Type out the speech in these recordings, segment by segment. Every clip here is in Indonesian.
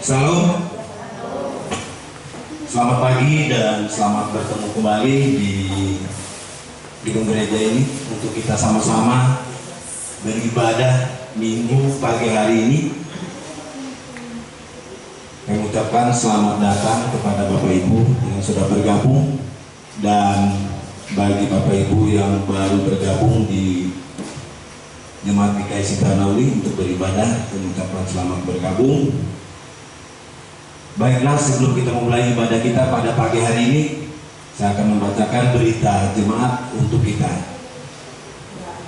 Salam, selamat pagi dan selamat bertemu kembali di gedung gereja ini untuk kita sama-sama beribadah Minggu pagi hari ini. Kami ucapkan selamat datang kepada Bapak Ibu yang sudah bergabung, dan bagi Bapak Ibu yang baru bergabung di Jemaat GKI Sinta-Nauli untuk beribadah, kami ucapkan selamat bergabung. Baiklah, sebelum kita memulai ibadah kita pada pagi hari ini, saya akan membacakan berita jemaat untuk kita.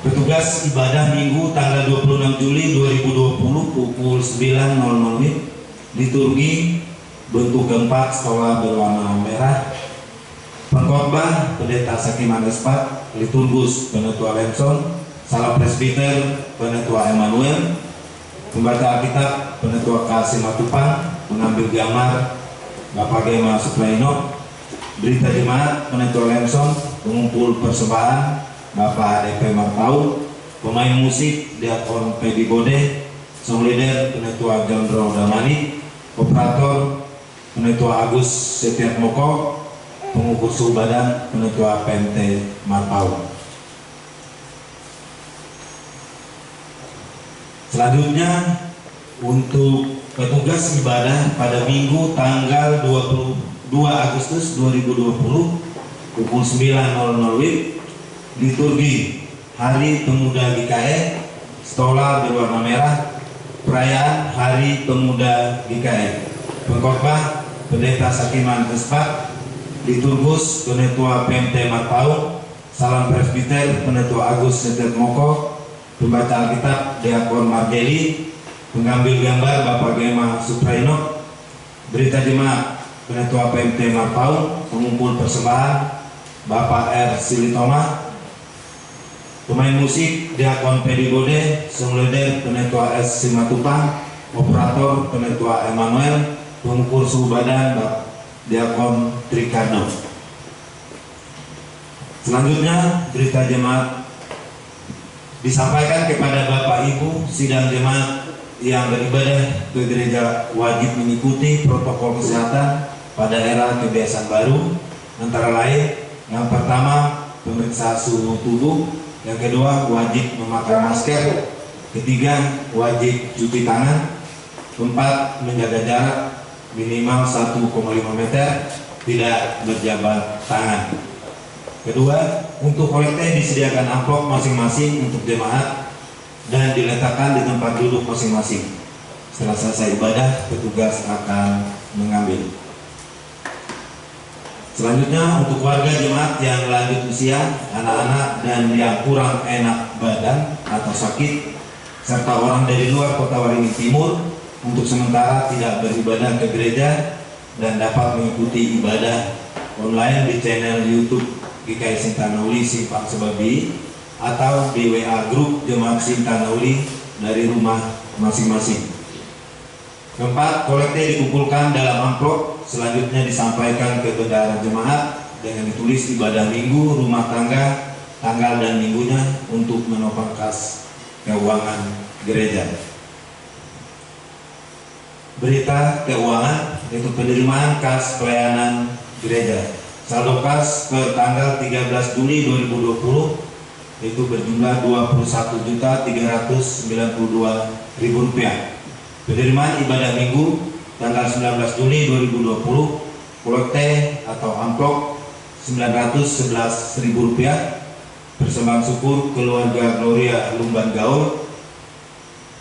Petugas ibadah Minggu tanggal 26 Juli 2020 pukul 9.00 liturgi bentuk keempat stola berwarna merah. Pengkhotbah Pendeta Sakiman Espat, liturgus Penetua Lenson, salam presbiter Penetua Emmanuel, pembaca Alkitab Penetua Kasih Matupang, mengambil gambar Bapak Gema Supraino, berita jemaat Penetua Lenson, pengumpul persembahan Bapak DP Martau, pemain musik Diakon Pedi Bode, song leader Penetua Jondro Damani, operator Penetua Agus Setiat Moko, pengukur suhu badan Penetua PMT Martau. Selanjutnya untuk petugas ibadah pada Minggu tanggal 22 Agustus 2020 pukul 9.00 liturgi Hari Pemuda GKI, stola berwarna merah, perayaan Hari Pemuda GKI. Pengkhotbah Pendeta Sakiman Espat, liturgus Penetua PMT Martau, salam presbiter Penetua Agus Setet Moko, pembaca Alkitab Diakon Margeli, mengambil gambar Bapak Gema Supraino, berita jemaat Penetua PMT Martau, pengumpul persembahan Bapak R. Silitoma, pemain musik Diakon Pedi Bode, song leader Penetua S. Simatupang, operator Penetua Emmanuel, pengukur suhu badan Diakon Trikarno. Selanjutnya berita jemaat disampaikan kepada Bapak Ibu. Sidang jemaat yang beribadah ke gereja wajib mengikuti protokol kesehatan pada era kebiasaan baru, antara lain yang pertama pemeriksaan suhu tubuh, yang kedua wajib memakai masker, ketiga wajib cuci tangan, keempat menjaga jarak minimal 1,5 meter, tidak berjabat tangan. Kedua, untuk kolekte disediakan amplop masing-masing untuk jemaat dan diletakkan di tempat duduk masing-masing. Setelah selesai ibadah, petugas akan mengambil. Selanjutnya, untuk warga jemaat yang lanjut usia, anak-anak, dan yang kurang enak badan atau sakit, serta orang dari luar Kota Waringin Timur, untuk sementara tidak beribadah ke gereja dan dapat mengikuti ibadah online di channel YouTube GKI Sinta-Nauli Simpang Sebabi atau di WA grup Jemaat Sinta-Nauli dari rumah masing-masing. Keempat, kolekte dikumpulkan dalam amplop, selanjutnya disampaikan ke bendahara jemaat dengan ditulis ibadah minggu, rumah tangga, tanggal dan minggunya untuk menopang kas keuangan gereja. Berita keuangan yaitu penerimaan kas pelayanan gereja. Saldo kas per tanggal 13 Juli 2020 itu berjumlah Rp21.392.000. Penerimaan ibadah minggu tanggal 19 Juli 2020, kolekte atau amplop Rp911.000, persembahan syukur keluarga Gloria Lumban Gaul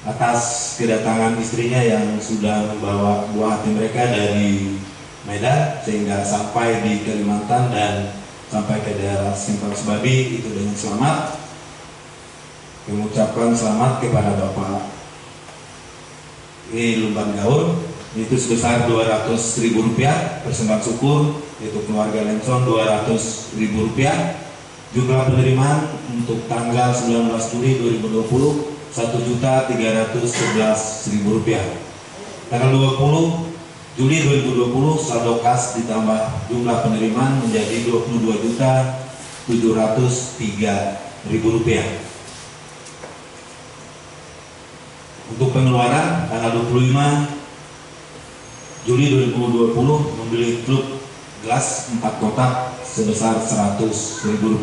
atas kedatangan istrinya yang sudah membawa buah hati mereka dari Medan sehingga sampai di Kalimantan dan sampai ke daerah Simpang Sebabi itu dengan selamat. Mengucapkan selamat kepada Bapak Lumban Gaul itu sebesar Rp200.000, persembahan syukur yaitu keluarga Lenson Rp200.000. Jumlah penerimaan untuk tanggal 19 Juli 2020 Rp1.311.000. Tanggal 20 Juli 2020 saldo kas ditambah jumlah penerimaan menjadi Rp22.703.000. Untuk pengeluaran tanggal 25 Juli 2020 membeli truk gas 4 kotak sebesar Rp100.000.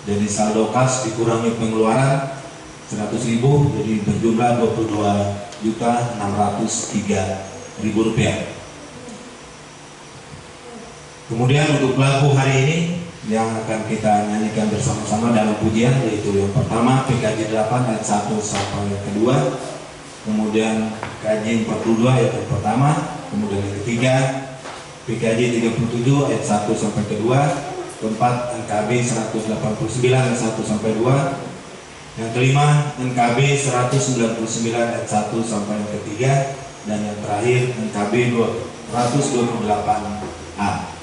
Jadi saldo kas dikurangi pengeluaran 100.000, jadi berjumlah Rp22.603.000. Kemudian untuk lagu hari ini yang akan kita nyanyikan bersama-sama dalam pujian, yaitu yang pertama PKJ 8 ayat 1 sampai yang kedua, kemudian KJ 42 ayat yang pertama, kemudian yang ketiga PKJ 37 ayat 1 sampai kedua, keempat NKB 189 ayat 1 sampai 2, yang kelima NKB 199 ayat 1 sampai yang ketiga, dan yang terakhir NKB 228A.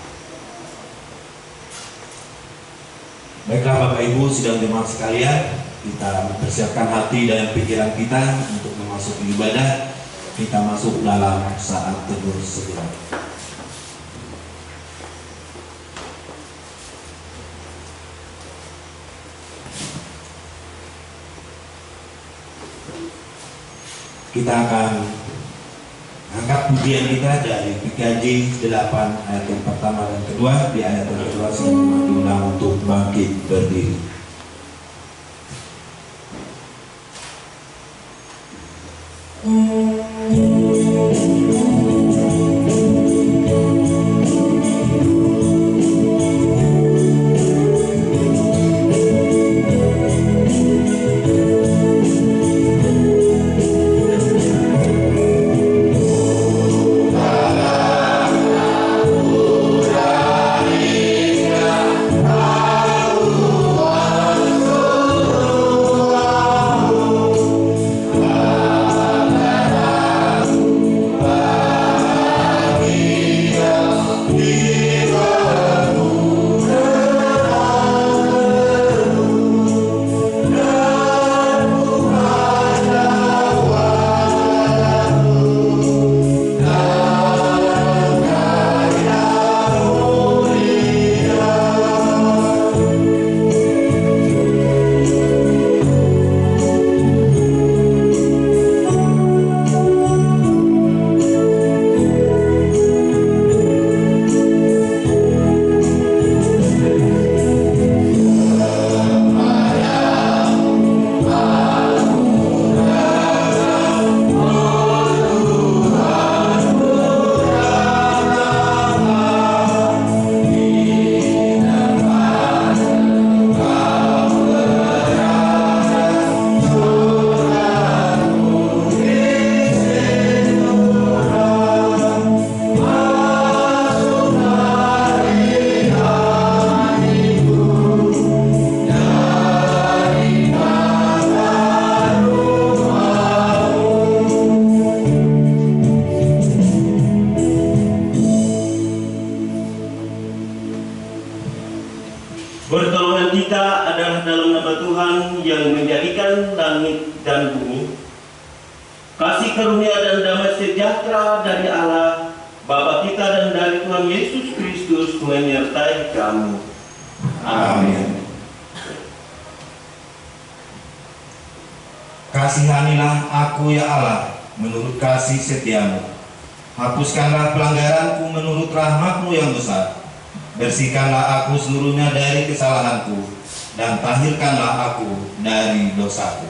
Baiklah Bapak Ibu sidang jemaat sekalian, kita mempersiapkan hati dan pikiran kita untuk memasuki ibadah. Kita masuk dalam saat teduh sejenak. Kita akan angkat pujian kita dari PKJ 8 ayat yang pertama dan kedua. Di ayat yang kedua saya diundang untuk bangkit berdiri. Pertolongan kita adalah dalam nama Tuhan yang menjadikan langit dan bumi. Kasih karunia dan damai sejahtera dari Allah Bapa kita dan dari Tuhan Yesus Kristus menyertai kamu. Amin. Kasihanilah aku ya Allah menurut kasih setiamu. Hapuskanlah pelanggaranku menurut rahmat-Mu yang besar. Bersihkanlah aku seluruhnya dari kesalahanku, dan tahirkanlah aku dari dosaku.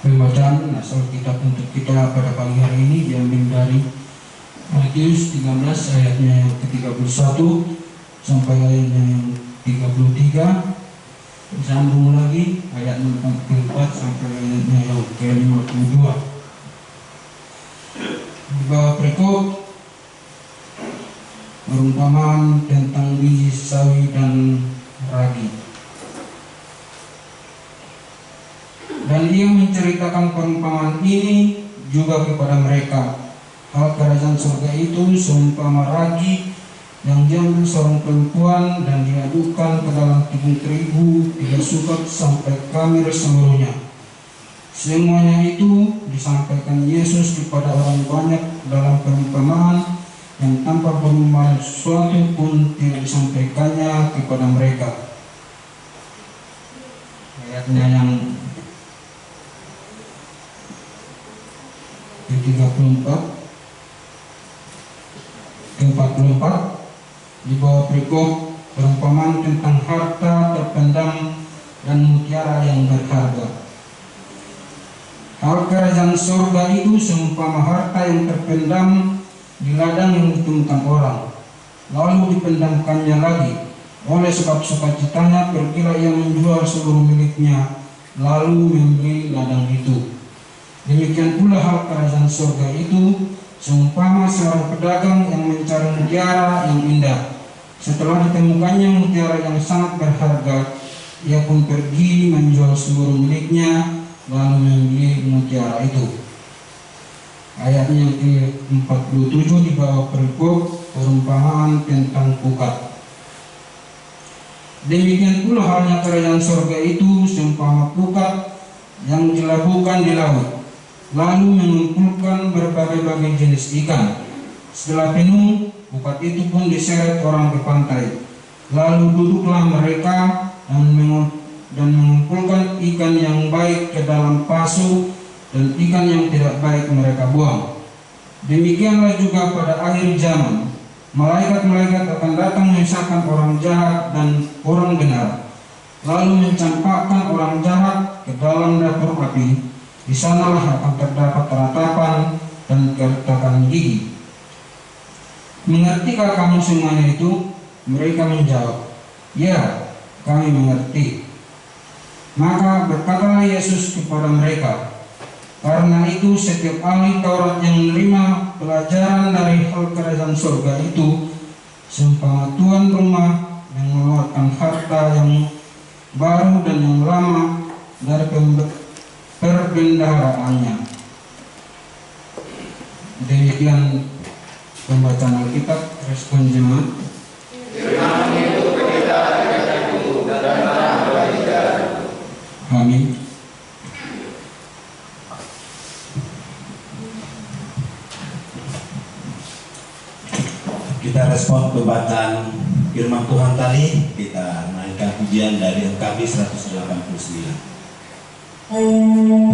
Pembacaan asal kitab untuk kita pada pagi hari ini diambil dari Matius 13 ayatnya yang ke-31 sampai ayatnya yang 33. Disambung lagi ayat 44 sampai ayatnya yang ke-52. Di bawah perikop perumpamaan tentang biji sawi dan ragi. Dan ia menceritakan perumpamaan ini juga kepada mereka. Hal kerajaan surga itu seumpama ragi yang diambil seorang perempuan dan diadukkan ke dalam tepung terigu 3 sukat sampai khamir seluruhnya. Semuanya itu disampaikan Yesus kepada orang banyak dalam perumpamaan yang tanpa perumpamaan sesuatu pun tidak disampaikannya kepada mereka. Ayatnya yang ke-34 ke-44 di bawah perikop perumpamaan tentang harta terpendam dan mutiara yang berharga. Hal kerajaan surga itu seumpama harta yang terpendam di ladang yang ditemukan orang, lalu dipendamkannya lagi. Oleh sebab sukacitanya pergilah ia menjual seluruh miliknya, lalu membeli ladang itu. Demikian pula hal kerajaan surga itu seumpama seorang pedagang yang mencari mutiara yang indah. Setelah ditemukannya mutiara yang sangat berharga, ia pun pergi menjual seluruh miliknya lalu membeli mutiara itu. Ayatnya ke-47 di bawah perikop perumpamaan tentang pukat. Demikian pula halnya kerajaan surga itu seumpama pukat yang dilabuhkan di laut, lalu mengumpulkan berbagai-bagai jenis ikan. Setelah penuh, pukat itu pun diseret orang ke pantai. Lalu duduklah mereka dan mengumpulkan ikan yang baik ke dalam pasu, dan ikan yang tidak baik mereka buang. Demikianlah juga pada akhir zaman, malaikat-malaikat akan datang memisahkan orang jahat dan orang benar, lalu mencampakkan orang jahat ke dalam dapur api. Di sanalah akan terdapat ratapan dan keretakan gigi. Mengertikah kamu semuanya itu? Mereka menjawab, ya, kami mengerti. Maka berkatalah Yesus kepada mereka, karena itu setiap ahli Taurat yang menerima pelajaran dari hal kerajaan surga itu seumpama tuan rumah yang mengeluarkan harta yang baru dan yang lama dari perbendaharaannya. Demikian pembacaan Alkitab. Respon jemaat. Amin. Kita respon pembacaan firman Tuhan tadi. Kita naikkan pujian dari LKB 189. Tuhan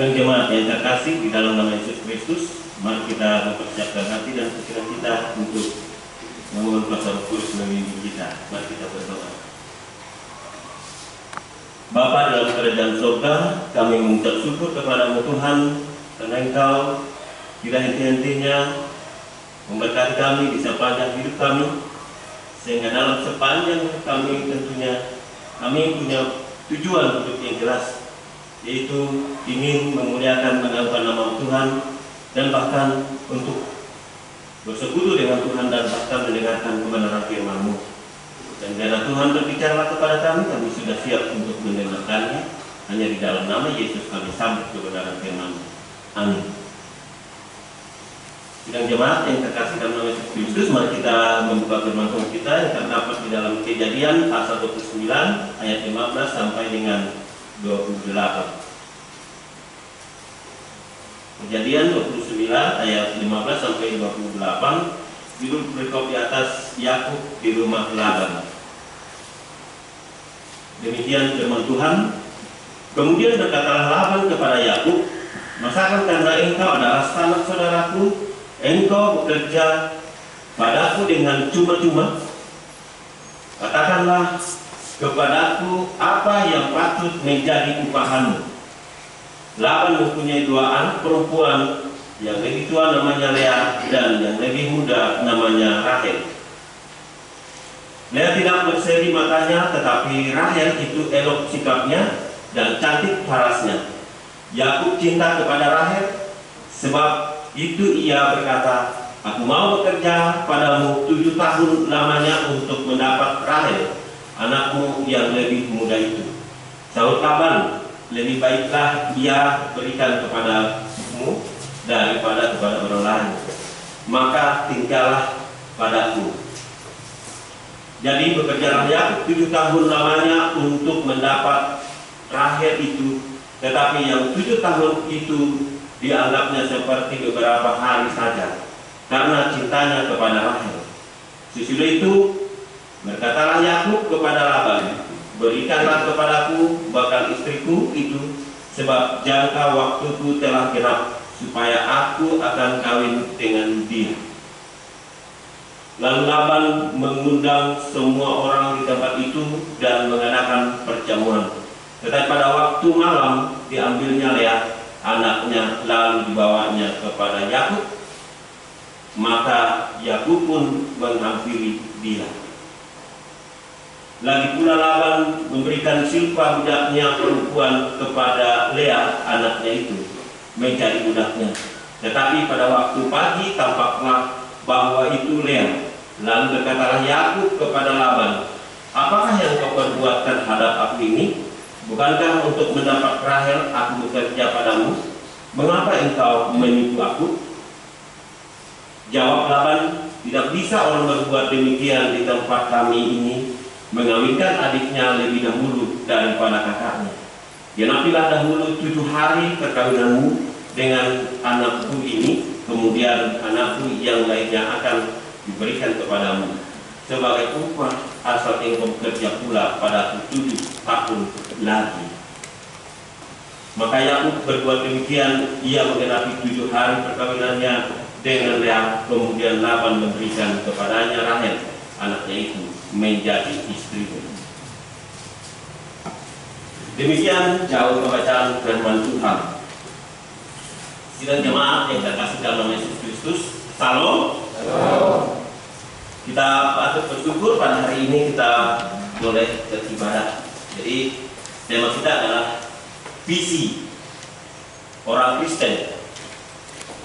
Sidang jemaat yang terkasih di dalam nama Yesus Kristus, mari kita mempersiapkan hati dan pikiran kita untuk memohon kuasa Roh Kudus memimpin kita. Mari kita berdoa. Bapa dalam kerajaan surga, kami mengucap syukur kepada-Mu Tuhan karena Engkau tidak henti-hentinya memberkati kami di sepanjang hidup kami, sehingga dalam sepanjang hidup kami tentunya kami punya tujuan hidup yang jelas, yaitu ingin memuliakan mengagungkan nama Tuhan dan bahkan untuk bersekutu dengan Tuhan dan bahkan mendengarkan kebenaran firman-Mu. Dan karena Tuhan berbicara kepada kami, kami sudah siap untuk mendengarkannya. Hanya di dalam nama Yesus kami sambut kebenaran firman-Mu. Amin. Sidang jemaat yang terkasih dalam nama Yesus Kristus, mari kita membuka firman Tuhan kita yang terdapat di dalam Kejadian pasal 29 ayat 15 sampai dengan 28. Kejadian 29 ayat 15 sampai 28. Judul berikut di atas, Yakub di rumah Laban. Demikian firman Tuhan. Kemudian berkatalah Laban kepada Yakub, masakan karena engkau adalah sanak saudaraku, engkau bekerja padaku dengan cuma-cuma? Katakanlah kepadaku apa yang patut menjadi upahanmu. Laban mempunyai 2 anak perempuan, yang lebih tua namanya Lea dan yang lebih muda namanya Rahel. Lea tidak berseri matanya, tetapi Rahel itu elok sikapnya dan cantik parasnya. Yakub cinta kepada Rahel, sebab itu ia berkata, aku mau bekerja padamu 7 tahun lamanya untuk mendapat Rahel, anakmu yang lebih muda itu. Sahut Laban, lebih baiklah dia berikan kepadamu daripada kepada orang lain, maka tinggallah padaku. Jadi bekerjalah Yakub 7 tahun lamanya untuk mendapat Rahel itu, tetapi yang 7 tahun itu dianggapnya seperti beberapa hari saja karena cintanya kepada Rahel. Sesudah itu berkatalah Yakub kepada Laban, berikanlah kepadaku bakal istriku itu, sebab jangka waktuku telah genap, supaya aku akan kawin dengan dia. Lalu Laban mengundang semua orang di tempat itu dan mengadakan perjamuan. Tetapi pada waktu malam diambilnya Lea anaknya, lalu dibawanya kepada Yakub, maka Yakub pun menghampiri dia. Lagi pula Laban memberikan Silpa budaknya perempuan kepada Lea anaknya itu menjadi budaknya. Tetapi pada waktu pagi tampaklah bahwa itu Lea. Lalu berkatalah Yakub kepada Laban, apakah yang kau perbuat terhadap aku ini? Bukankah untuk mendapat Rahel aku bekerja padamu? Mengapa engkau menipu aku? Jawab Laban, tidak bisa orang berbuat demikian di tempat kami ini, mengawinkan adiknya lebih dahulu daripada kakaknya. Genapilah dahulu 7 hari perkawinanmu dengan anakku ini, kemudian anakku yang lainnya akan diberikan kepadamu sebagai upah asal engkau bekerja pula pada 7 tahun lagi. Maka Yakub berbuat demikian, ia menggenapi 7 hari perkawinannya dengan Lea, kemudian Laban memberikan kepadanya Rahel anaknya itu menjadi istrinya. Demikian jauh pembacaan firman Tuhan. Sidang jemaat yang terkasih dalam nama Yesus Kristus, Salam. Kita patut bersyukur pada hari ini kita boleh beribadah. Jadi tema kita adalah visi orang Kristen.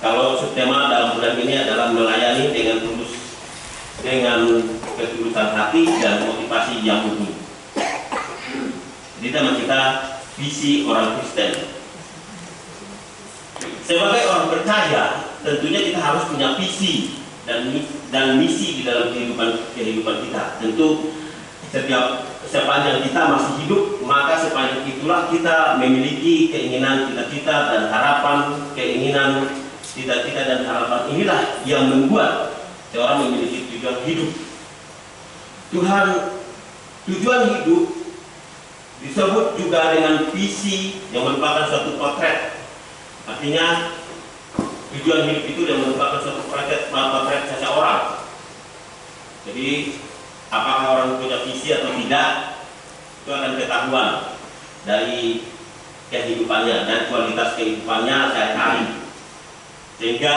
Kalau subtema dalam bulan ini adalah melayani dengan tulus, dengan ketulusan hati dan motivasi yang murni. Jadi tema kita visi orang Kristen. Sebagai orang percaya, tentunya kita harus punya visi dan misi di dalam kehidupan kita. Tentu sepanjang kita masih hidup, maka sepanjang itulah kita memiliki keinginan, cita-cita dan harapan. Keinginan, cita-cita dan harapan inilah yang membuat seorang memiliki tujuan hidup. Tujuan hidup disebut juga dengan visi, yang merupakan suatu potret Artinya tujuan hidup itu yang merupakan suatu prioritas seseorang. Jadi apakah orang punya visi atau tidak itu akan ketahuan dari kehidupannya dan kualitas kehidupannya sehari-hari. Sehingga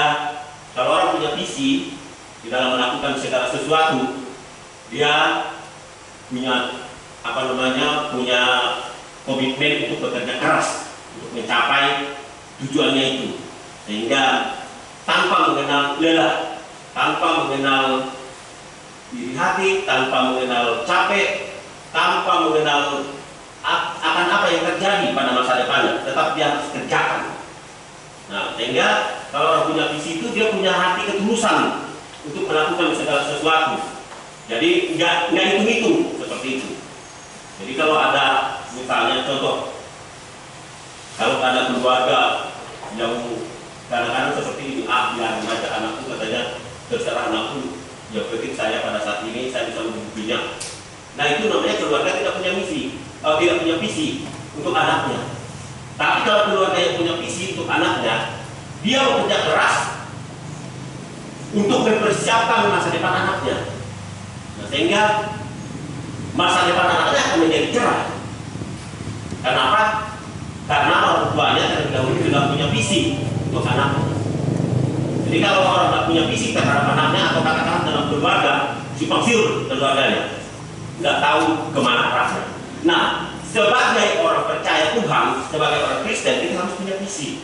kalau orang punya visi di dalam melakukan segala sesuatu, dia punya punya komitmen untuk bekerja keras untuk mencapai tujuannya itu, sehingga tanpa mengenal lelah, tanpa mengenal diri hati, tanpa mengenal capek, tanpa mengenal akan apa yang terjadi pada masa depannya, tetap dia harus kerjakan. Nah, sehingga kalau orang punya visi itu dia punya hati ketulusan untuk melakukan segala sesuatu. Jadi nggak hitung-hitung seperti itu. Jadi kalau ada misalnya contoh, kalau ada keluarga yang kadang-kadang seperti ini, biar aja anakku, katanya terserah anakku, ya penting saya pada saat ini saya bisa menghidupinya. Nah itu namanya keluarga tidak punya misi, tidak punya visi untuk anaknya. Tapi kalau keluarga yang punya visi untuk anaknya, dia bekerja keras untuk mempersiapkan masa depan anaknya. Nah, sehingga masa depan anaknya akan menjadi cerah. Kenapa? Karena orang tuanya terlebih dahulu sudah punya visi untuk anaknya. Jadi kalau orang tidak punya visi terhadap anaknya, atau katakanlah dalam keluarga, simpang siur keluarganya, nggak tahu kemana arahnya. Nah, sebagai orang percaya Tuhan, sebagai orang Kristen, kita harus punya visi.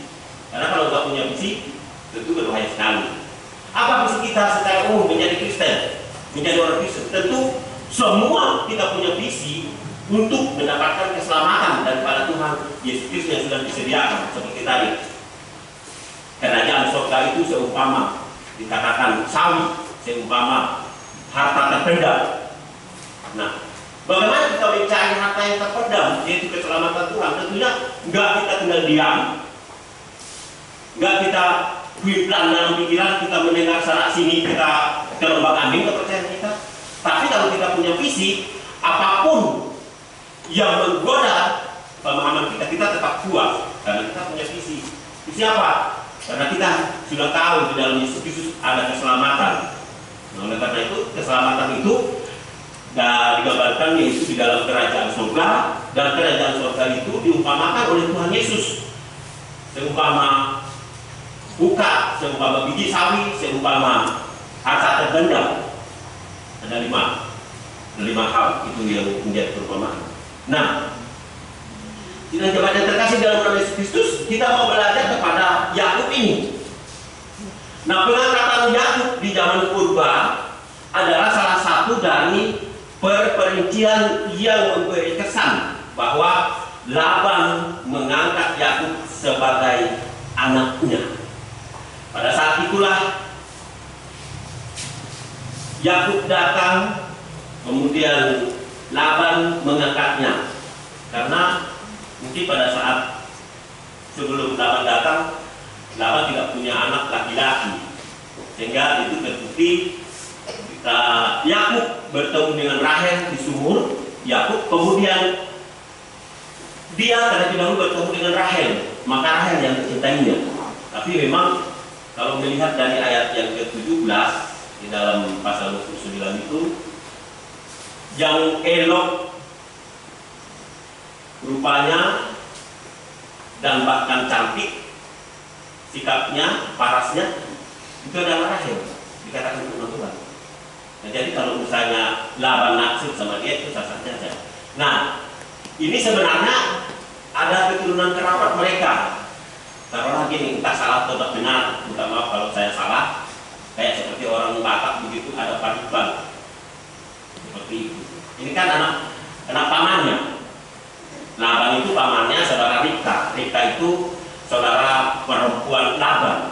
Karena kalau nggak punya visi, tentu berbahaya sekali. Apa visi kita secara umum menjadi Kristen, menjadi orang Kristen? Tentu semua kita punya visi untuk mendapatkan keselamatan daripada Tuhan Yesus Kristus yang sudah disediakan seperti tadi. Kerajaan surga itu seumpama dikatakan sawi, seumpama harta terpendam. Nah, bagaimana kita mencari harta yang terpendam, yaitu keselamatan Tuhan? Tentunya nggak kita tinggal diam, nggak kita kuiplan dalam pikiran, kita mendengar sana sini, kita terombang ambing kepercayaan kita. Tapi kalau kita punya visi, apapun yang menggoda pemahaman kita, kita tetap kuat karena kita punya visi. Visi apa? Karena kita sudah tahu di dalam Yesus Kristus ada keselamatan. Nah, oleh karena itu keselamatan itu digambarkan yaitu di dalam kerajaan surga, dan kerajaan surga itu diumpamakan oleh Tuhan Yesus seumpama buka, seumpama biji sawi, seumpama harta terpendam. Ada lima hal itu yang menjadi perumpamaan. Nah, tidak jemaat yang terkasih dalam nama Yesus Kristus, kita mau belajar kepada Yakub ini. Nah, pengangkatan Yakub di zaman purba adalah salah satu dari perincian yang memberi kesan bahwa Laban mengangkat Yakub sebagai anaknya. Pada saat itulah Yakub datang, kemudian Laban mengangkatnya, karena mungkin pada saat sebelum Laban datang, Laban tidak punya anak laki-laki, sehingga itu terbukti. Yakub bertemu dengan Rahel di sumur. Yakub kemudian dia terlebih dahulu bertemu dengan Rahel, maka Rahel yang mencintainya. Tapi memang kalau melihat dari ayat yang ke-17 di dalam pasal 29 itu, yang elok rupanya dan bahkan cantik sikapnya, parasnya, itu adalah Rahel, dikatakan firman Tuhan. Nah, jadi kalau misalnya Laban naksir sama dia, itu sah-sah saja. Nah, ini sebenarnya ada keturunan kerabat mereka. Taruhlah gini, entah salah atau tidak benar, minta maaf kalau saya salah. Kayak seperti orang Batak begitu, ada pariban seperti itu. Ini kan anak pamannya. Laban itu pamannya saudara Ribka. Ribka itu saudara perempuan Laban.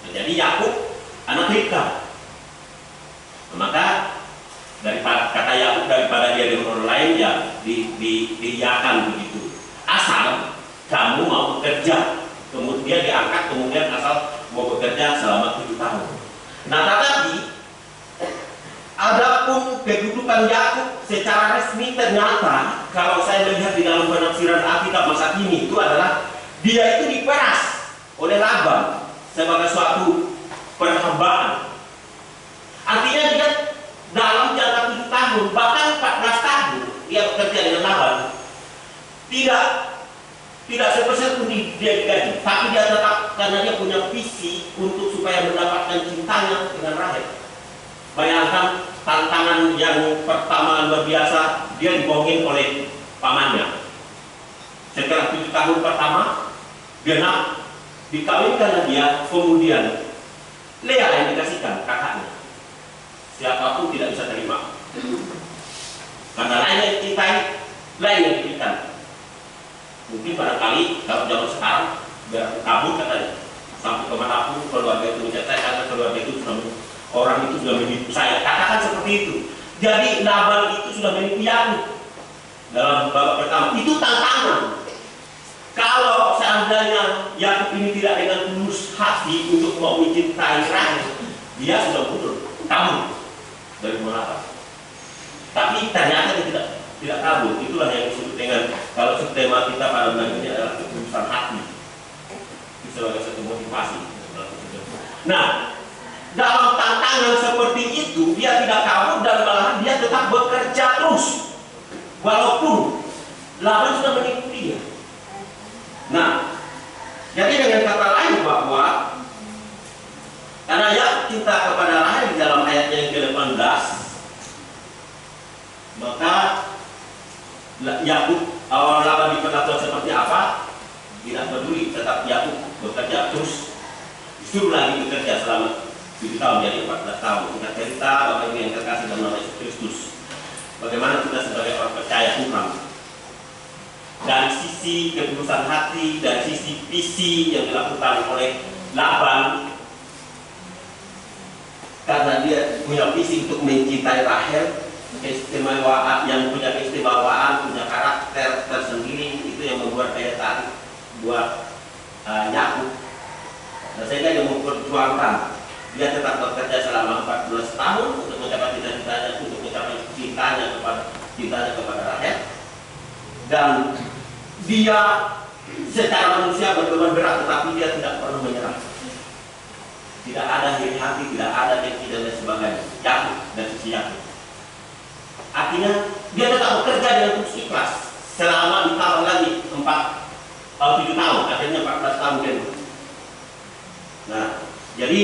Nah, jadi Yakub anak Ribka. Nah, maka daripada kata Yakub, daripada dia dengan orang lain, ya diiyakan begitu. Asal kamu mau bekerja, kemudian diangkat, kemudian asal mau bekerja selama 7 tahun. Nah, tetapi adapun kedudukan Yakub secara resmi ternyata, kalau saya melihat di dalam penafsiran Alkitab masa kini, itu adalah dia itu diperas oleh Laban sebagai suatu perhambaan. Artinya dia dalam jangka 7 tahun, bahkan 14 tahun dia bekerja dengan Laban, tidak sepersen pun dia digaji, tapi dia tetap karena dia punya visi untuk supaya mendapatkan cintanya dengan Rahel. Bayangkan tantangan yang pertama luar biasa, dia dibohongin oleh pamannya. Setelah 7 tahun pertama, genap dikawinkan dia, kemudian Lea yang dikasihkan kakaknya. Siapapun tidak bisa terima, karena lain yang dicintai, lain yang diberikan. Mungkin barangkali kalau zaman sekarang biar kabur katanya, sampai kemanapun keluarga itu mencatat, karena keluarga itu sudah, orang itu sudah menipu saya, katakan seperti itu. Jadi Nabal itu sudah menipu Yakub dalam babak pertama. Itu tantangan. Kalau seandainya Yakub ini tidak dengan tulus hati untuk mau mencintai Rahel, dia sudah mundur, kabur dari Moab. Tapi ternyata dia tidak kabur. Itulah yang disebut dengan, kalau tema kita pada bulan ini adalah ketulusan hati. Itu sebagai satu motivasi. Nah, dalam tantangan seperti itu, dia tidak kabur dan malahan dia tetap bekerja terus, walaupun Laban sudah menipu dia. Nah, jadi dengan kata lain bahwa karena Yakub cinta kepada Rahel di dalam ayatnya yang ke-18, maka Yakub awal Laban diperlakukan seperti apa tidak peduli, tetap Yakub bekerja terus, disuruh lagi bekerja selama 7 tahun, jadi 14 tahun. Kita cerita Bapak Ibu yang terkasih dalam nama Yesus Kristus, bagaimana kita sebagai orang percaya Tuhan, dari sisi ketulusan hati, dari sisi visi yang dilakukan oleh Laban, karena dia punya visi untuk mencintai Rahel, keistimewaan, yang punya keistimewaan, punya karakter tersendiri, itu yang membuat daya tarik buat Yakub. Nah, sehingga dia memperjuangkan, dia tetap bekerja selama 14 tahun untuk mencapai cita-citanya, untuk mencapai cintanya kepada Rahel. Dan dia secara manusia berbeban berat, tetapi dia tidak pernah menyerah. Tidak ada iri hati, tidak ada dengki dan lain sebagainya. Yakub dan sisi Yakub. Artinya dia tetap bekerja dengan tulus ikhlas selama ditambah lagi 7 tahun, akhirnya 14 tahun dia. Nah, jadi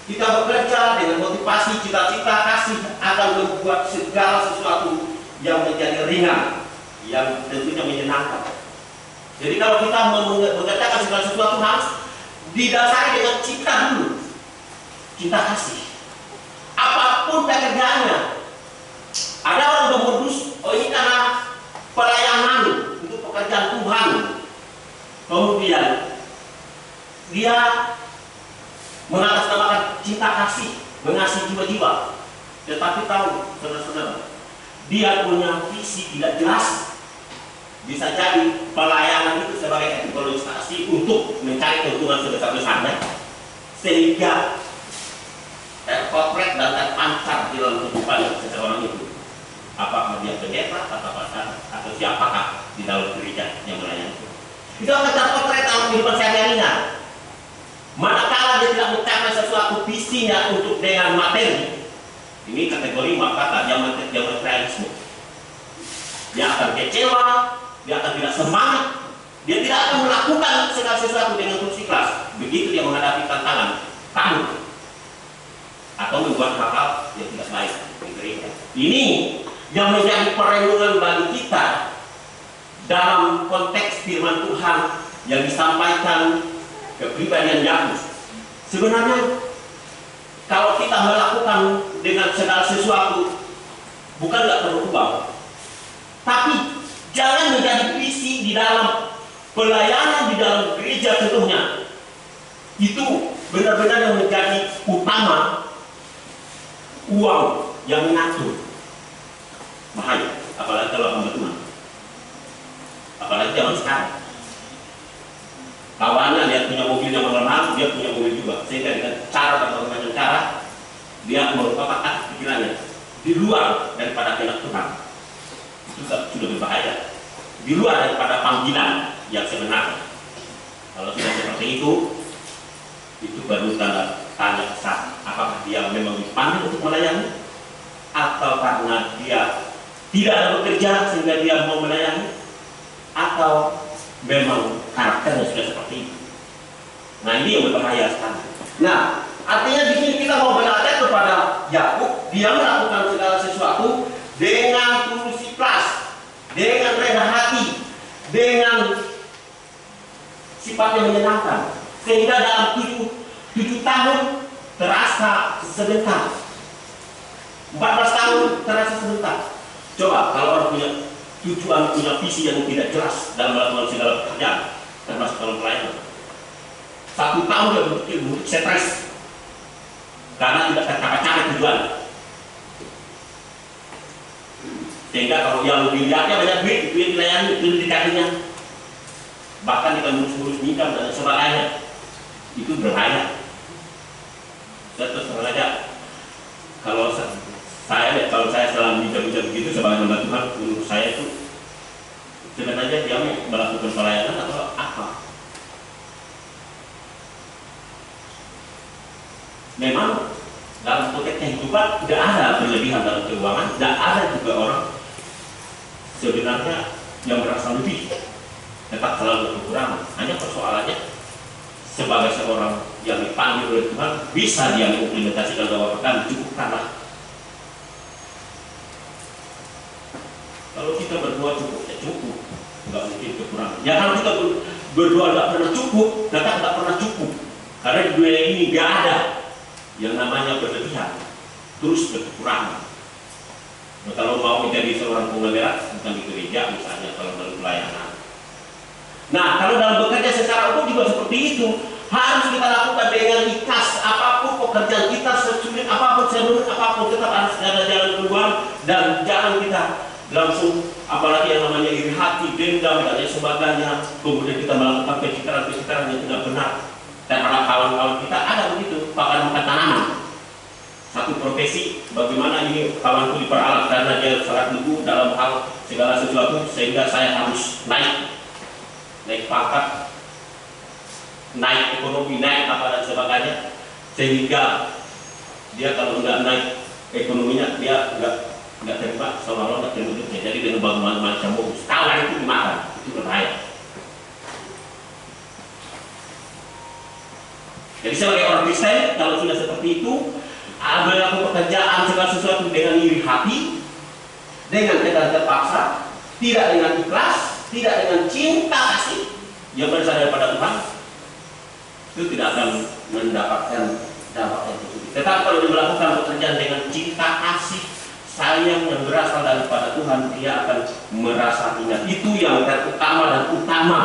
kita bekerja dengan motivasi, cita-cita, kasih akan membuat segala sesuatu yang menjadi ringan, yang tentunya menyenangkan. Jadi kalau kita mengerjakan segala sesuatu harus didasari dengan cinta dulu, cinta kasih. Apapun pekerjaannya, ada orang bermodus, oh ini karena pelayanan untuk pekerjaan Tuhan, kemudian dia mengatasnamakan cinta kasih, mengasihi jiwa-jiwa, tetapi tahu saudara-saudara, dia punya visi tidak jelas. Bisa jadi pelayanan itu sebagai eksploitasi untuk mencari keuntungan sebesar-besarnya, sehingga terpotret dan terpancar di dalam kehidupan seseorang itu. Apakah dia pendeta atau siapakah di dalam gereja yang melayani itu akan terpotret dalam kehidupan sehari-harinya. Manakala dia tidak mencapai sesuatu visinya untuk dengan materi, ini kategori maka zaman materialisme. Dia akan kecewa, dia akan tidak semangat, dia tidak akan melakukan segala sesuatu dengan tulus ikhlas. Begitu dia menghadapi tantangan, kabur atau membuat hal-hal yang tidak baik di gereja. Ini yang menjadi perenungan bagi kita dalam konteks firman Tuhan yang disampaikan kepribadian Yakub. Sebenarnya kalau kita melakukan dengan segala sesuatu, bukan nggak perlu uang, tapi jangan menjadi visi di dalam pelayanan di dalam gereja tentunya. Itu benar-benar yang menjadi utama, uang yang mengatur. Bahaya, apalagi kalau hamba Tuhan, apalagi zaman sekarang. Kawannya dia punya mobil yang mahal, dia punya mobil juga, sehingga dengan cara berbagai macam cara dia merupakan pikirannya di luar daripada kehendak Tuhan. Itu sudah berbahaya, di luar daripada panggilan yang sebenarnya. Kalau sudah seperti itu baru tanya sah, apakah dia memang dipanggil untuk melayani, atau karena dia tidak ada bekerja sehingga dia mau melayani, atau memang karakternya sudah seperti itu. Nah, ini yang berbahaya sekali. Nah, artinya di sini kita mau belajar kepada Yakub, dia melakukan segala sesuatu dengan tulus ikhlas, dengan rendah hati, dengan sifat yang menyenangkan, sehingga dalam 7 tahun terasa sebentar, 14 tahun terasa sebentar. Coba kalau orang punya tujuan, punya visi yang tidak jelas dalam melakukan segala pekerjaan, termasuk dalam pelayanan, 1 tahun dia berpikir stres karena tidak tercapai tujuan. Sehingga kalau yang dilihatnya banyak duit, itu yang dilayani, itu yang dikasihnya, bahkan kita ngurus-ngurus nikah dan sebagainya, itu berbahaya. Saya terus terang aja, kalau saya selama bicara begitu sebagai hamba Tuhan, menurut saya itu sebenarnya dia melakukan pelayanan atau apa? Memang dalam konteks kehidupan tidak ada berlebihan dalam keuangan, tidak ada juga orang sebenarnya yang merasa lebih, tetap selalu kekurangan. Hanya persoalannya sebagai seorang yang dipanggil oleh Tuhan, bisa dia mengimplementasikan bahwa kami cukupkanlah. Kalau kita berdoa cukup, ya cukup, nggak mungkin kekurangan. Ya kalau kita berdoa nggak pernah cukup, tetap nggak pernah cukup. Karena di dunia ini nggak ada yang namanya berlebihan, terus berkekurangan. Nah, kalau mau menjadi seorang penggerak, bukan di gereja misalnya, kalau dalam pelayanan. Nah, kalau dalam bekerja secara umum juga seperti itu, harus kita lakukan dengan ikhlas. Apapun pekerjaan kita, sesulit apapun, serumit apapun, tetap harus ada jalan keluar, dan jangan kita langsung, apalagi yang namanya iri hati, dendam, dan lain sebagainya, kemudian kita melakukan pencitraan-pencitraan yang tidak benar terhadap kawan-kawan kita. Ada begitu, bahkan makan tanaman. Satu profesi, bagaimana ini kawanku diperalat karena dia sangat lugu dalam hal segala sesuatu, sehingga saya harus naik pangkat, naik ekonomi, naik apa dan sebagainya, sehingga dia kalau nggak naik ekonominya, dia nggak terima, seolah-olah nggak terima hidupnya. Jadi dengan bangunan macam modus, tawaran itu dimakan, itu berbahaya. Jadi sebagai orang Kristen, kalau sudah seperti itu, melakukan pekerjaan segala sesuatu dengan iri hati, dengan tidak terpaksa, tidak dengan ikhlas, tidak dengan cinta kasih yang berasal daripada Tuhan, itu tidak akan mendapatkan dampak yang positif. Tetapi kalau dia melakukan pekerjaan dengan cinta kasih, sayang yang berasal daripada Tuhan, dia akan merasa ingat. Itu yang terutama dan utama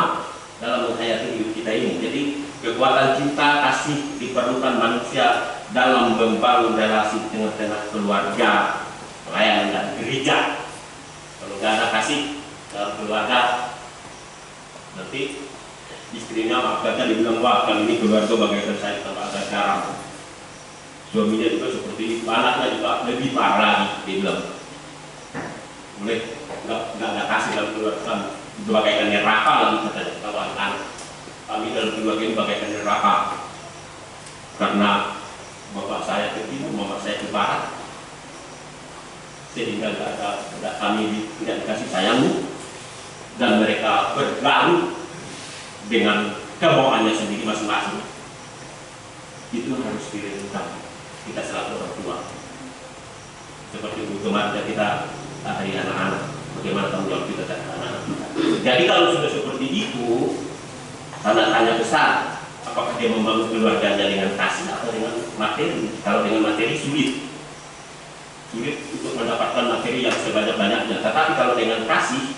dalam menghayati hidup kita ini. Jadi kekuatan cinta kasih diperlukan manusia dalam membangun relasi dengan keluarga, pelayanan dan gereja. Kalau nggak ada kasih dalam keluarga, nanti istrinya makanya dibilang, wah kali ini keluarga bagaikan saya tanpa ada garam. Suaminya juga seperti itu, anaknya juga lebih parah lagi, dia bilang. Boleh nggak kasih dalam keluarga, itu bagaikan neraka lagi katanya. Kalau anak kami dalam keluarga ini bagaikan neraka, karena bapak saya ke timur, mama saya ke barat, sehingga kami tidak dikasih sayangmu, dan mereka bergaul dengan kemauannya sendiri masing-masing. Itu harus direnungkan kita selaku orang tua. Seperti itu kemarin kita hari anak-anak, bagaimana tanggung jawab kita terhadap anak-anak kita. Jadi kalau sudah seperti itu, tanda tanya besar, apakah dia membangun keluarganya dengan kasih atau dengan materi? Kalau dengan materi sulit untuk mendapatkan materi yang sebanyak-banyaknya. Tetapi kalau dengan kasih,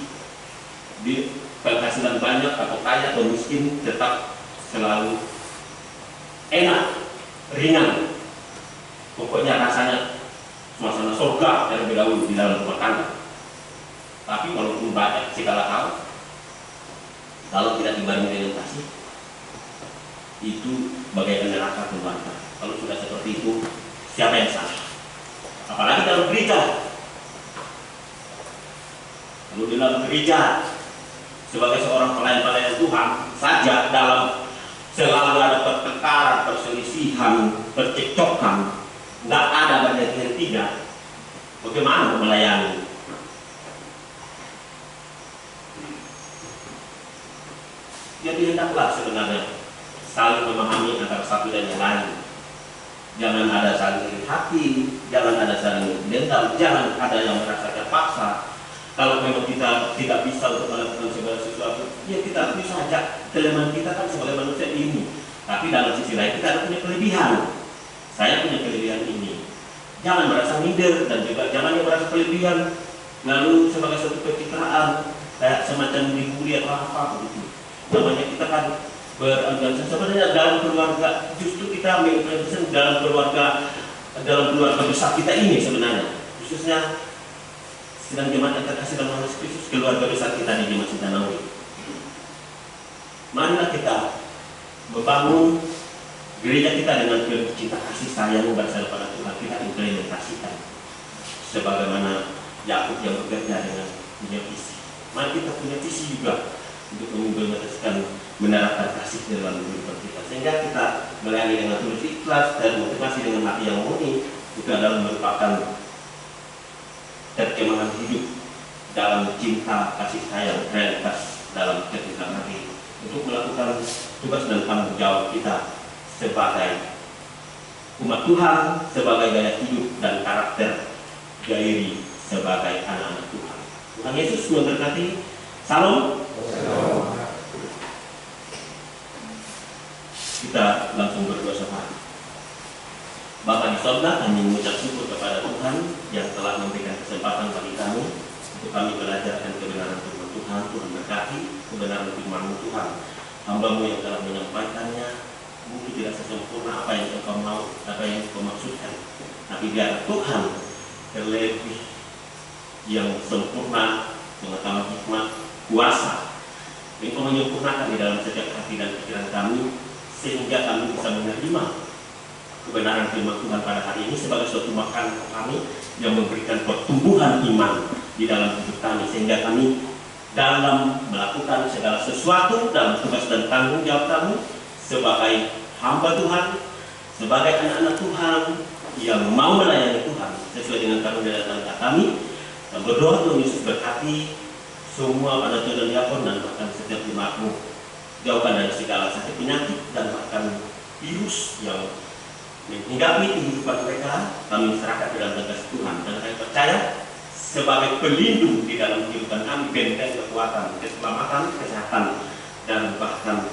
di penghasilan banyak atau kaya atau miskin, tetap selalu enak, ringan. Pokoknya rasanya suasana surga terlebih dahulu di dalam rumah tangga. Tapi walaupun banyak segala hal, kalau tidak dibarengi dengan kasih, itu bagaikan neraka keluarga. Kalau sudah seperti itu, siapa yang salah? Apalagi dalam gereja. Kalau di dalam gereja, sebagai seorang pelayan-pelayan Tuhan saja, dalam selalu ada pertengkaran, perselisihan, percekcokan, nggak ada bagian yang tidak, bagaimana melayani? Jadi hendaklah sebenarnya saling memahami antara satu dan yang lain. Jangan ada saling iri hati, jangan ada saling dendam, jangan ada yang merasa terpaksa. Kalau memang kita tidak bisa untuk melakukan segala sesuatu, ya kita bisa saja. Kelemahan kita kan sebagai manusia ini. Tapi dalam sisi lain kita ada punya kelebihan. Saya punya kelebihan ini. Jangan merasa minder dan juga jangan yang merasa kelebihan lalu sebagai suatu pencitraan kayak semacam dibully atau apa begitu. Namanya kita kan berorganisasi sebenarnya dalam keluarga, justru kita mengintervensi dalam keluarga besar kita ini sebenarnya, khususnya sedang jemaat yang terkasih dalam Yesus Kristus, keluarga besar kita di Jemaat Cinta Nawi. Marilah kita membangun gereja kita dengan cinta kasih sayang bersama pada Tuhan, kita implementasikan sebagaimana Yakub yang bekerja dengan punya visi. Mari kita punya visi juga untuk mengimplementasikan, menerapkan kasih dalam kehidupan kita, sehingga kita melayani dengan tulus ikhlas dan motivasi dengan hati yang murni. Itu adalah merupakan terjemahan hidup dalam cinta kasih sayang realitas dalam kehidupan hati untuk melakukan tugas dan tanggung jawab kita sebagai umat Tuhan, sebagai gaya hidup dan karakter gairi sebagai anak-anak Tuhan. Tuhan Yesus memberkati. Salam. Kita langsung berdoa sama. Bapa di sorga, kami mengucap syukur kepada Tuhan yang telah memberikan kesempatan bagi kami untuk kami belajarkan kebenaran firman Tuhan. Tuhan berkati kebenaran firman Tuhan. Hamba-Mu yang telah menyampaikannya mungkin tidak sesempurna apa yang Engkau mau, apa yang Engkau maksudkan. Tapi biar Tuhan terlebih yang sempurna, pengetahuan hikmat, kuasa, Engkau menyempurnakan di dalam setiap hati dan pikiran kami, sehingga kami bisa menerima kebenaran firman Tuhan pada hari ini sebagai suatu makanan kami yang memberikan pertumbuhan iman di dalam hidup kami, sehingga kami dalam melakukan segala sesuatu dalam tugas dan tanggung jawab kami sebagai hamba Tuhan, sebagai anak-anak Tuhan yang mau melayani Tuhan sesuai dengan karunia dan tanggung kami, dan berdoa Tuhan Yesus berkati semua pada dan diakon dan bahkan setiap jemaat-Mu, jauhkan dari segala sakit penyakit dan bahkan virus yang menghinggapi kehidupan mereka. Kami serahkan dalam tugas Tuhan dan kami percaya sebagai pelindung di dalam kehidupan kami, benteng kekuatan, keselamatan, kesehatan, dan bahkan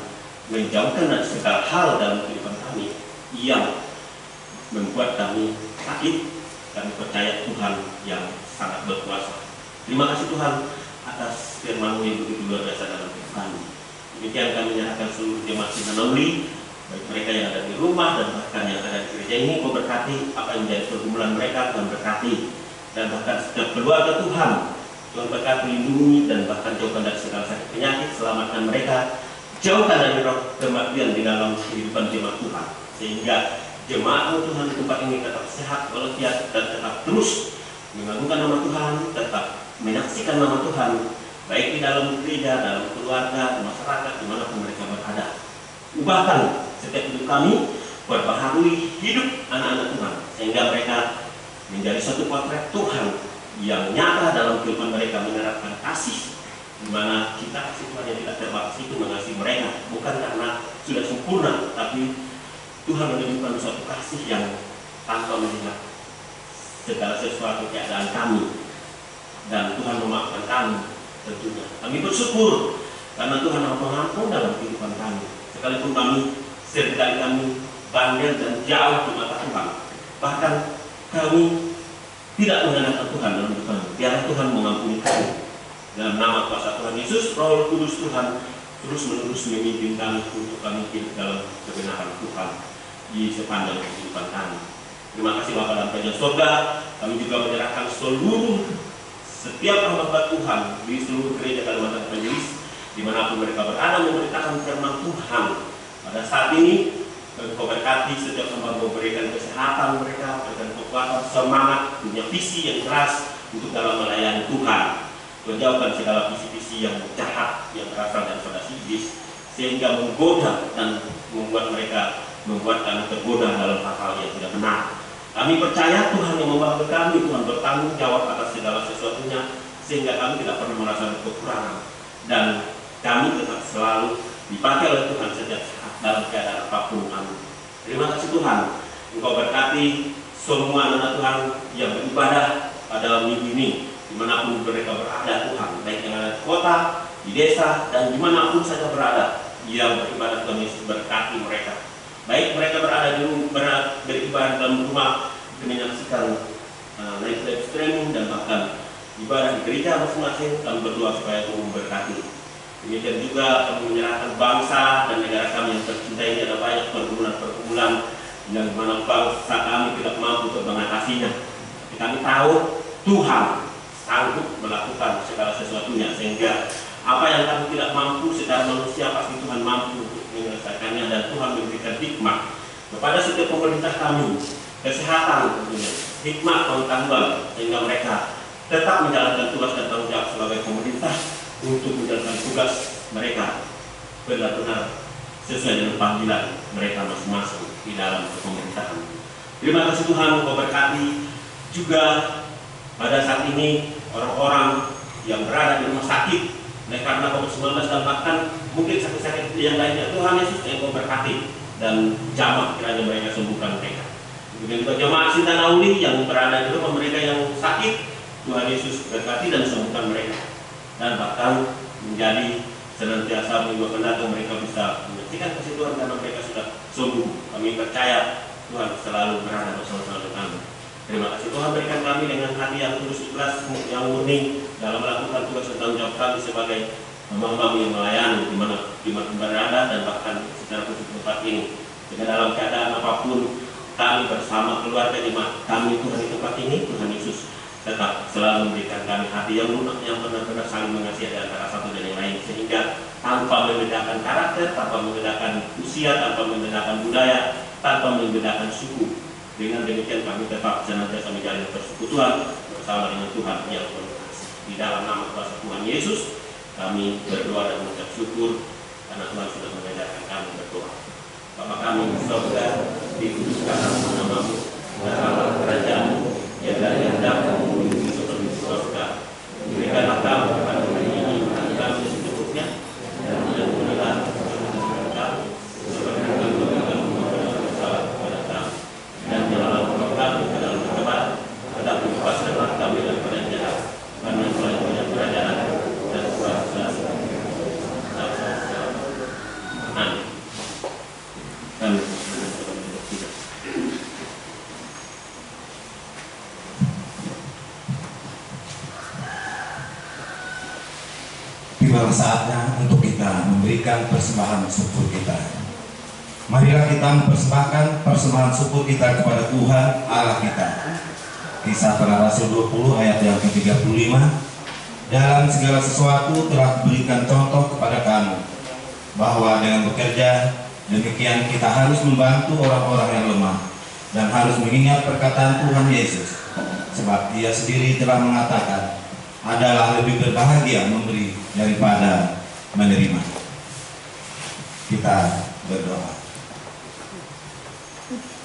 menjauhkan dari segala hal dalam kehidupan kami yang membuat kami sakit. Kami percaya Tuhan yang sangat berkuasa. Terima kasih Tuhan atas firman-Mu yang begitu luar biasa dalam hidup kami. Demikian kami menyerahkan seluruh jemaat Cinta Nawi, baik mereka yang ada di rumah dan bahkan yang ada di gereja ini. Kau berkati apa yang menjadi pergumulan mereka, Tuhan berkati, dan bahkan setiap keluarga Tuhan, Tuhan berkati, lindungi dan bahkan jauhkan dari segala sakit penyakit, selamatkan mereka, jauhkan dari roh kematian di dalam kehidupan jemaat Tuhan, sehingga jemaat Tuhan di tempat ini tetap sehat walafiat dan tetap terus mengagungkan nama Tuhan, tetap menyaksikan nama Tuhan, baik di dalam gereja, dalam keluarga, di masyarakat, dimanapun mereka berada. Ubahkan setiap hidup kami, perbaharui hidup anak-anak Tuhan, sehingga mereka menjadi suatu potret Tuhan yang nyata dalam kehidupan mereka, menerapkan kasih, di mana kita kasih Tuhan yang tidak terbatas itu mengasihi mereka, bukan karena sudah sempurna, tapi Tuhan menunjukkan suatu kasih yang tanpa melihat segala sesuatu keadaan kami, dan Tuhan memaafkan kami. Tentunya kami bersyukur karena Tuhan yang mengampun dalam kehidupan kami, sekalipun kami seringkali kami bandel dan jauh di mata Tuhan, bahkan kami tidak mengenal Tuhan dalam hidup kami. Biarlah Tuhan mengampuni kami dalam nama kuasa Tuhan Yesus. Roh Kudus Tuhan terus menerus memimpin kami untuk kami hidup dalam kebenaran Tuhan di sepanjang kehidupan kami. Terima kasih Bapa dalam kerajaan surga. Kami juga menyerahkan seluruh setiap hamba Tuhan di seluruh gereja Kalimantan Evangelis, dimanapun mereka berada, memberitakan firman Tuhan pada saat ini. Kau berkati setiap hamba, memberikan kesehatan mereka, berikan kekuatan, semangat, punya visi yang keras untuk dalam melayani Tuhan. Menjauhkan segala visi-visi yang jahat yang berasal dari saudara iblis, sehingga menggoda dan membuat kami tergoda dalam hal-hal yang tidak benar. Kami percaya Tuhan yang membantu kami, Tuhan bertanggung jawab atas segala sesuatunya, sehingga kami tidak pernah merasa kekurangan, dan kami tetap selalu dipakai oleh Tuhan setiap saat dalam keadaan apapun. Amin. Terima kasih Tuhan, Engkau berkati semua anak Tuhan yang beribadah pada minggu ini, dimanapun mereka berada Tuhan, baik yang ada di kota, di desa, dan dimanapun saja berada yang beribadah. Tuhan Yesus berkati mereka, baik mereka berada di rumah, beribadah dalam rumah, menyaksikan live streaming, dan bahkan ibadah di gereja masing-masing. Kami berdoa supaya Tuhan memberkati. Demikian juga kami menyerahkan bangsa dan negara kami yang tercinta ini. Ada banyak pergumulan yang mana bangsa kami tidak mampu untuk mengatasinya. Tapi kami tahu Tuhan sanggup melakukan segala sesuatunya, sehingga apa yang kami tidak mampu secara manusia, pasti Tuhan mampu untuk menyelesaikannya, dan Tuhan memberikan hikmat kepada setiap pemerintah kami, kesehatan tentunya, hikmat pengetahuan, sehingga mereka tetap menjalankan tugas dan tanggung jawab sebagai pemerintah untuk menjalankan tugas mereka benar-benar sesuai dengan panggilan mereka masing-masing di dalam pemerintahan. Terima kasih Tuhan, Engkau berkati juga pada saat ini orang-orang yang berada di rumah sakit karena COVID-19, dan bahkan mungkin sakit-sakit yang lainnya. Tuhan Yesus, Engkau berkati dan jamah kiranya mereka sembuhkan mereka. Kemudian juga jemaat Sinta Nauli yang berada di rumah mereka yang sakit, Tuhan Yesus berkati dan sembuhkan mereka, dan bahkan menjadi senantiasa minggu akan datang mereka bisa menyaksikan kasih Tuhan karena mereka sudah sembuh. Kami percaya Tuhan selalu berada bersama-sama dengan kami. Terima kasih Tuhan, berikan kami dengan hati yang tulus, ikhlas, yang murni dalam melakukan tugas dan tanggung jawab kami sebagai hamba-hamba yang melayani di mana berada, dan bahkan secara khusus tempat ini. Dengan dalam keadaan apapun kami bersama keluarga jemaat kami Tuhan di tempat ini, Tuhan Yesus tetap selalu memberikan kami hati yang lunak, yang benar-benar saling mengasihi antara satu dan yang lain, sehingga tanpa membedakan karakter, tanpa membedakan usia, tanpa membedakan budaya, tanpa membedakan suku. Dengan demikian kami tetap senantiasa menjalin persekutuan bersama dengan Tuhan yang penuh kasih. Di dalam nama kuasa Tuhan Yesus kami berdoa dan mengucap syukur, karena Tuhan sudah mengajarkan kami berdoa. Bapa kami di surga, dikuduskanlah namamu, datanglah kerajaan-Mu, yang dari yang dapat menuju seperti surga. Berikanlah kami kepada hari ini makan kami secukupnya, dan jangan berilah kami seperti kami memberikan bersalah kepada kami, dan janganlah membawa kami ke dalam pencobaan, tetapi lepaskanlah kami daripada yang jahat, karena Tuhan yang punya kerajaan dan kuasa. Amin. Amin. Tibalah saatnya untuk kita memberikan persembahan syukur kita. Marilah kita mempersembahkan persembahan syukur kita kepada Tuhan Allah kita. Kisah Para Rasul 20 ayat yang ke-35. Dalam segala sesuatu telah diberikan contoh kepada kamu, bahwa dengan bekerja demikian kita harus membantu orang-orang yang lemah, dan harus mengingat perkataan Tuhan Yesus, sebab Dia sendiri telah mengatakan, adalah lebih berbahagia memberi daripada menerima. Kita berdoa.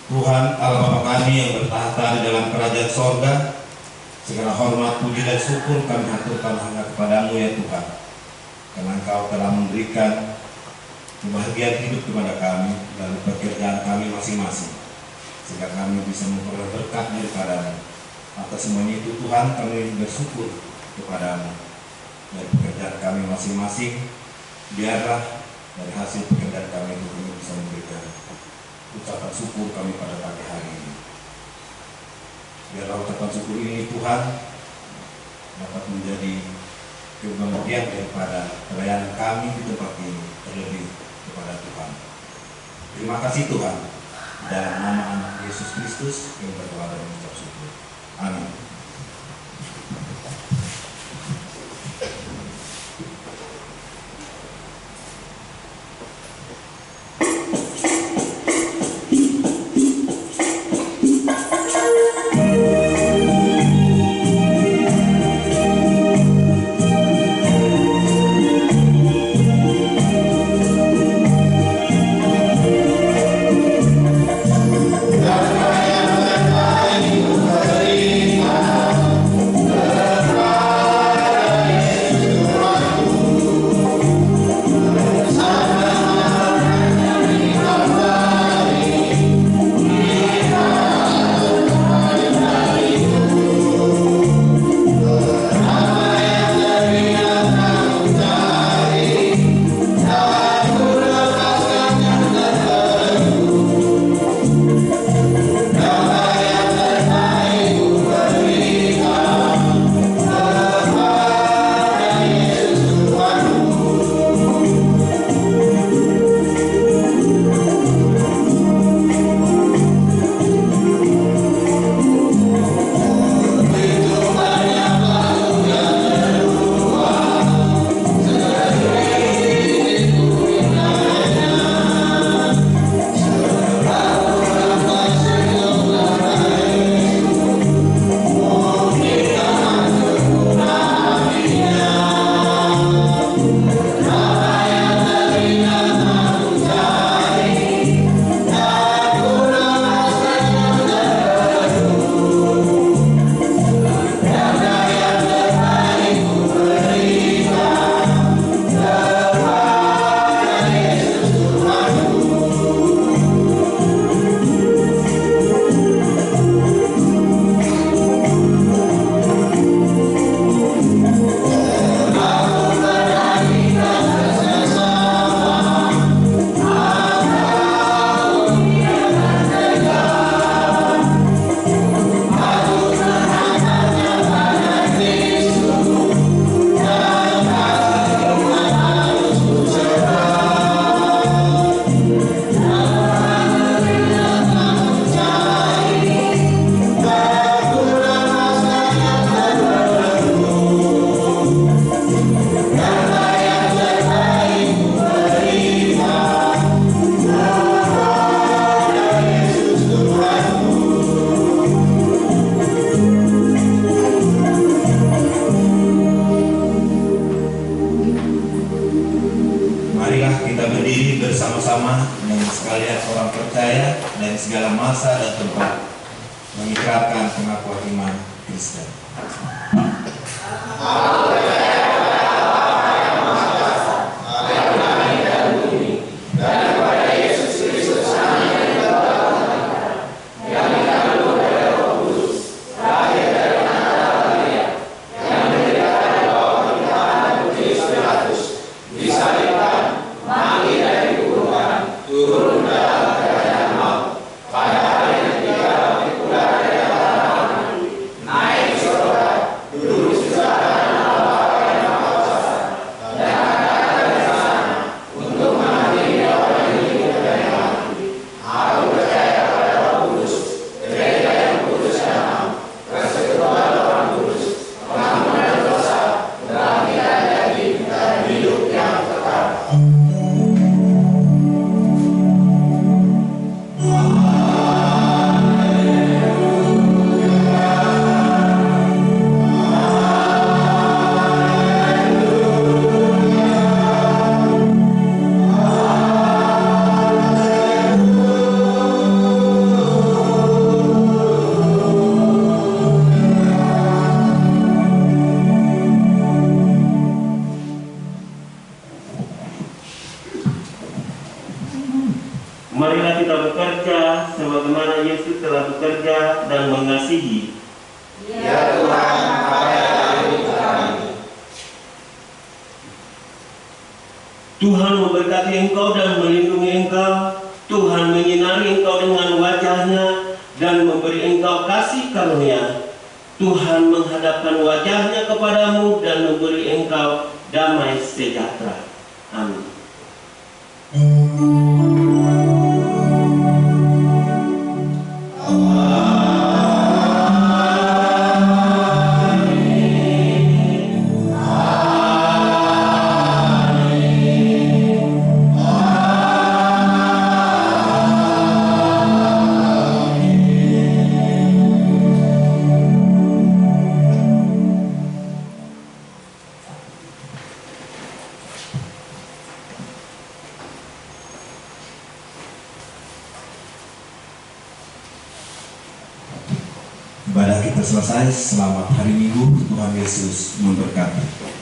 Tuhan Allah Bapa kami yang bertahta di dalam kerajaan sorga, segala hormat, puji dan syukur kami haturkan hanya kepadamu ya Tuhan, karena Engkau telah memberikan kebahagiaan hidup kepada kami dari pekerjaan kami masing-masing, sehingga kami bisa memperoleh berkat daripada-Mu. Atas semuanya itu Tuhan, kami bersyukur kepadamu. Dari pekerjaan kami masing-masing, biarlah dari hasil pekerjaan kami itu kami bisa memberikan ucapan syukur kami pada pagi hari ini. Biarlah ucapan syukur ini Tuhan dapat menjadi kebahagiaan daripada pelayanan kami di tempat ini, terlebih kepada Tuhan. Terima kasih Tuhan. Dalam nama Anak Yesus Kristus kami berdoa dan mengucap syukur. Amin. bersama dengan sekalian orang percaya dari segala masa dan tempat mengikrarkan pengakuan iman Kristen. Marilah kita bekerja sebagaimana Yesus telah bekerja dan mengasihi. Ya Tuhan, apa yang kami kami. Tuhan memberkati engkau dan melindungi engkau. Tuhan menyinari engkau dengan wajahnya dan memberi engkau kasih karunia. Tuhan menghadapkan wajahnya kepadamu dan memberi engkau damai sejahtera. Amin. Ibadah kita selesai. Selamat hari Minggu. Tuhan Yesus memberkati.